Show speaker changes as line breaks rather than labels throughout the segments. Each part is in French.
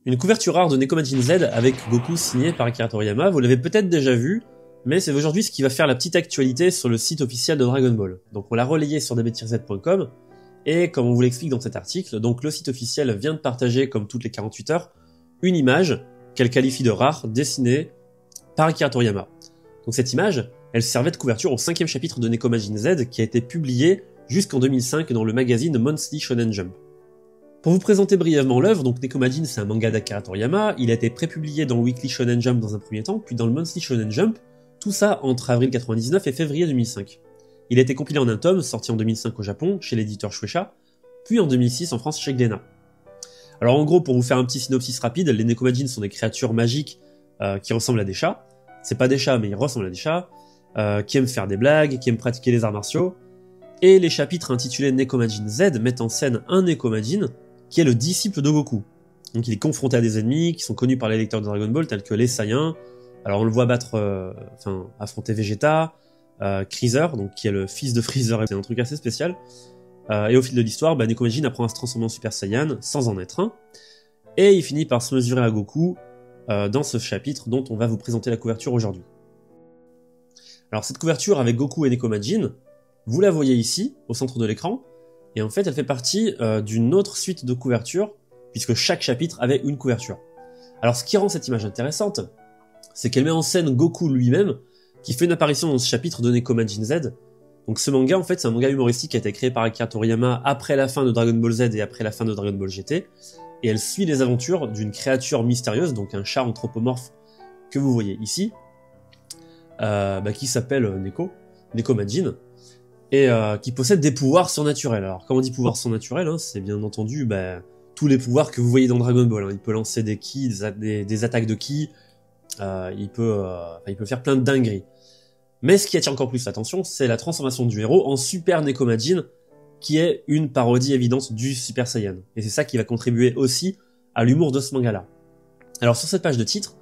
Une couverture rare de Nekomajin Z avec Goku signé par Akira Toriyama, vous l'avez peut-être déjà vu, mais c'est aujourd'hui ce qui va faire la petite actualité sur le site officiel de Dragon Ball. Donc on l'a relayé sur db-z.com, et comme on vous l'explique dans cet article, donc le site officiel vient de partager, comme toutes les 48 heures, une image qu'elle qualifie de rare, dessinée par Akira Toriyama. Donc cette image, elle servait de couverture au 5e chapitre de Nekomajin Z, qui a été publié jusqu'en 2005 dans le magazine Monthly Shonen Jump. Pour vous présenter brièvement l'œuvre, donc Nekomajin c'est un manga d'Akira Toriyama, il a été prépublié dans le Weekly Shonen Jump dans un premier temps, puis dans le Monthly Shonen Jump, tout ça entre avril 99 et février 2005. Il a été compilé en un tome, sorti en 2005 au Japon, chez l'éditeur Shueisha, puis en 2006 en France chez Glénat. Alors en gros, pour vous faire un petit synopsis rapide, les Nekomajin sont des créatures magiques qui ressemblent à des chats. C'est pas des chats, mais ils ressemblent à des chats, qui aiment faire des blagues, qui aiment pratiquer les arts martiaux. Et les chapitres intitulés Nekomajin Z mettent en scène un Nekomajin qui est le disciple de Goku. Donc il est confronté à des ennemis qui sont connus par les lecteurs de Dragon Ball, tels que les Saiyans. Alors on le voit affronter Vegeta, Freezer, donc qui est le fils de Freezer, c'est un truc assez spécial. Et au fil de l'histoire, Nekomajin apprend à se transformer en Super Saiyan, sans en être un. Et il finit par se mesurer à Goku dans ce chapitre dont on va vous présenter la couverture aujourd'hui. Alors cette couverture avec Goku et Nekomajin, vous la voyez ici, au centre de l'écran, et en fait elle fait partie d'une autre suite de couvertures, puisque chaque chapitre avait une couverture. Alors ce qui rend cette image intéressante, c'est qu'elle met en scène Goku lui-même, qui fait une apparition dans ce chapitre de Nekomajin Z. Donc ce manga, en fait, c'est un manga humoristique qui a été créé par Akira Toriyama après la fin de Dragon Ball Z et après la fin de Dragon Ball GT, et elle suit les aventures d'une créature mystérieuse, donc un chat anthropomorphe que vous voyez ici, qui s'appelle Nekomajin, et qui possède des pouvoirs surnaturels. Alors quand on dit pouvoirs surnaturels, c'est bien entendu tous les pouvoirs que vous voyez dans Dragon Ball. Il peut lancer des ki, des attaques de ki, il peut faire plein de dingueries. Mais ce qui attire encore plus l'attention, c'est la transformation du héros en Super Nekomajin, qui est une parodie évidente du Super Saiyan. Et c'est ça qui va contribuer aussi à l'humour de ce manga-là. Alors sur cette page de titre,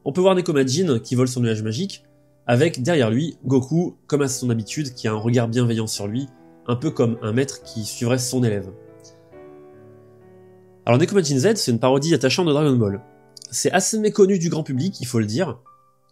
on peut voir Nekomajin qui vole son nuage magique, avec derrière lui Goku, comme à son habitude, qui a un regard bienveillant sur lui, un peu comme un maître qui suivrait son élève. Alors Nekomajin Z, c'est une parodie attachante de Dragon Ball. C'est assez méconnu du grand public, il faut le dire,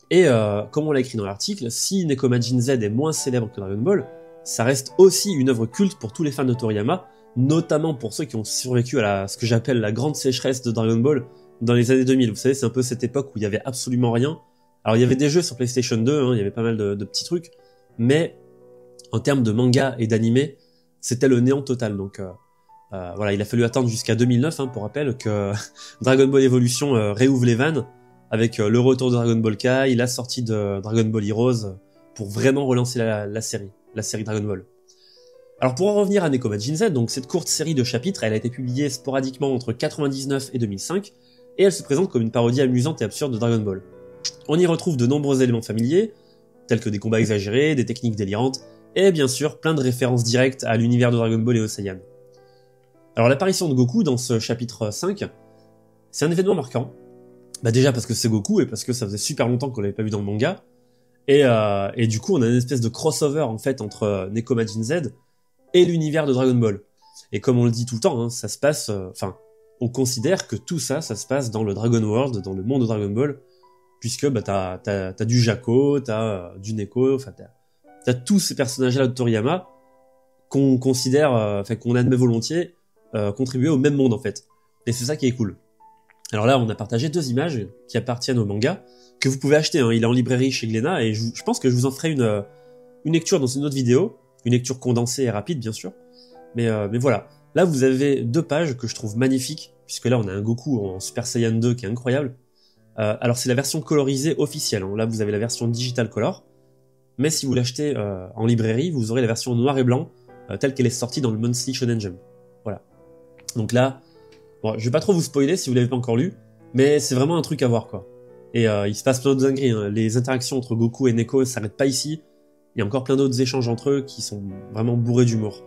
et comme on l'a écrit dans l'article, si Nekomajin Z est moins célèbre que Dragon Ball, ça reste aussi une œuvre culte pour tous les fans de Toriyama, notamment pour ceux qui ont survécu à ce que j'appelle la grande sécheresse de Dragon Ball dans les années 2000. Vous savez, c'est un peu cette époque où il y avait absolument rien. Alors il y avait des jeux sur PlayStation 2, il y avait pas mal de petits trucs, mais en termes de manga et d'animé, c'était le néant total. Donc voilà, il a fallu attendre jusqu'à 2009, pour rappel, que Dragon Ball Evolution réouvre les vannes, avec le retour de Dragon Ball Kai, la sortie de Dragon Ball Heroes, pour vraiment relancer la série Dragon Ball. Alors pour en revenir à Nekomajin Z, donc cette courte série de chapitres, elle a été publiée sporadiquement entre 99 et 2005, et elle se présente comme une parodie amusante et absurde de Dragon Ball. On y retrouve de nombreux éléments familiers, tels que des combats exagérés, des techniques délirantes, et bien sûr plein de références directes à l'univers de Dragon Ball et aux Saiyans. Alors l'apparition de Goku dans ce chapitre 5, c'est un événement marquant. Déjà parce que c'est Goku, et parce que ça faisait super longtemps qu'on l'avait pas vu dans le manga, et du coup on a une espèce de crossover en fait entre Nekomajin Z et l'univers de Dragon Ball. Et comme on le dit tout le temps, ça se passe, on considère que tout ça se passe dans le Dragon World, dans le monde de Dragon Ball, puisque t'as du Jaco, t'as du Neko, t'as tous ces personnages-là de Toriyama qu'on considère, qu'on admet volontiers, contribuer au même monde en fait. Et c'est ça qui est cool. Alors là, on a partagé 2 images qui appartiennent au manga, que vous pouvez acheter, il est en librairie chez Glénat, et je pense que je vous en ferai une lecture dans une autre vidéo, une lecture condensée et rapide bien sûr, mais voilà. Là vous avez 2 pages que je trouve magnifiques, puisque là on a un Goku en Super Saiyan 2 qui est incroyable. Alors c'est la version colorisée officielle, là vous avez la version Digital Color, mais si vous l'achetez en librairie, vous aurez la version noir et blanc, telle qu'elle est sortie dans le Monthly Shonen Jump. Voilà. Donc là, bon, je vais pas trop vous spoiler si vous l'avez pas encore lu, mais c'est vraiment un truc à voir quoi. Et il se passe plein d'autres dingueries, les interactions entre Goku et Neko s'arrêtent pas ici, il y a encore plein d'autres échanges entre eux qui sont vraiment bourrés d'humour.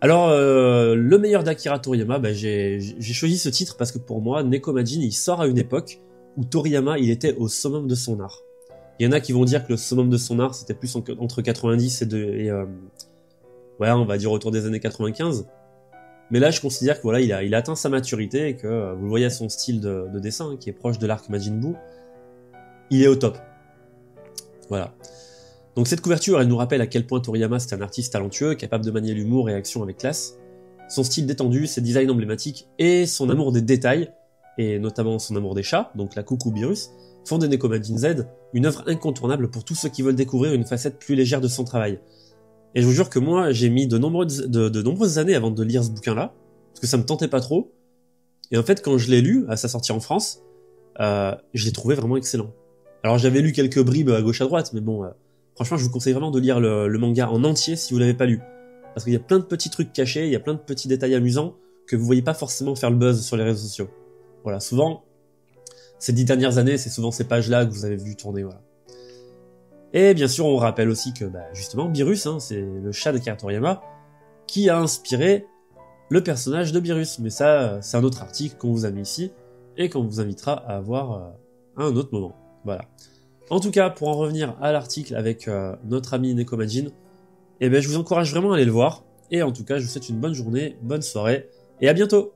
Alors, le meilleur d'Akira Toriyama, j'ai choisi ce titre parce que pour moi, Nekomajin, il sort à une époque où Toriyama, il était au summum de son art. Il y en a qui vont dire que le summum de son art, c'était plus entre 90 et on va dire autour des années 95. Mais là, je considère que voilà, il a atteint sa maturité et que vous le voyez à son style de dessin, hein, qui est proche de l'arc Majin Buu, il est au top. Voilà. Donc cette couverture, elle nous rappelle à quel point Toriyama c'est un artiste talentueux, capable de manier l'humour et l'action avec classe. Son style détendu, ses designs emblématiques et son amour des détails, et notamment son amour des chats, donc la Coucou Beerus, font de Neko Majin Z une œuvre incontournable pour tous ceux qui veulent découvrir une facette plus légère de son travail. Et je vous jure que moi, j'ai mis de nombreuses années avant de lire ce bouquin-là, parce que ça me tentait pas trop. Et en fait, quand je l'ai lu, à sa sortie en France, je l'ai trouvé vraiment excellent. Alors j'avais lu quelques bribes à gauche à droite, mais bon, franchement, je vous conseille vraiment de lire le manga en entier si vous l'avez pas lu. Parce qu'il y a plein de petits trucs cachés, il y a plein de petits détails amusants que vous voyez pas forcément faire le buzz sur les réseaux sociaux. Voilà, souvent, ces 10 dernières années, c'est souvent ces pages-là que vous avez vu tourner, voilà. Et bien sûr, on rappelle aussi que, justement, Beerus, hein, c'est le chat d'Akira Toriyama, qui a inspiré le personnage de Beerus. Mais ça, c'est un autre article qu'on vous a mis ici, et qu'on vous invitera à voir à un autre moment. Voilà. En tout cas, pour en revenir à l'article avec notre ami Neko Majin, je vous encourage vraiment à aller le voir. Et en tout cas, je vous souhaite une bonne journée, bonne soirée, et à bientôt!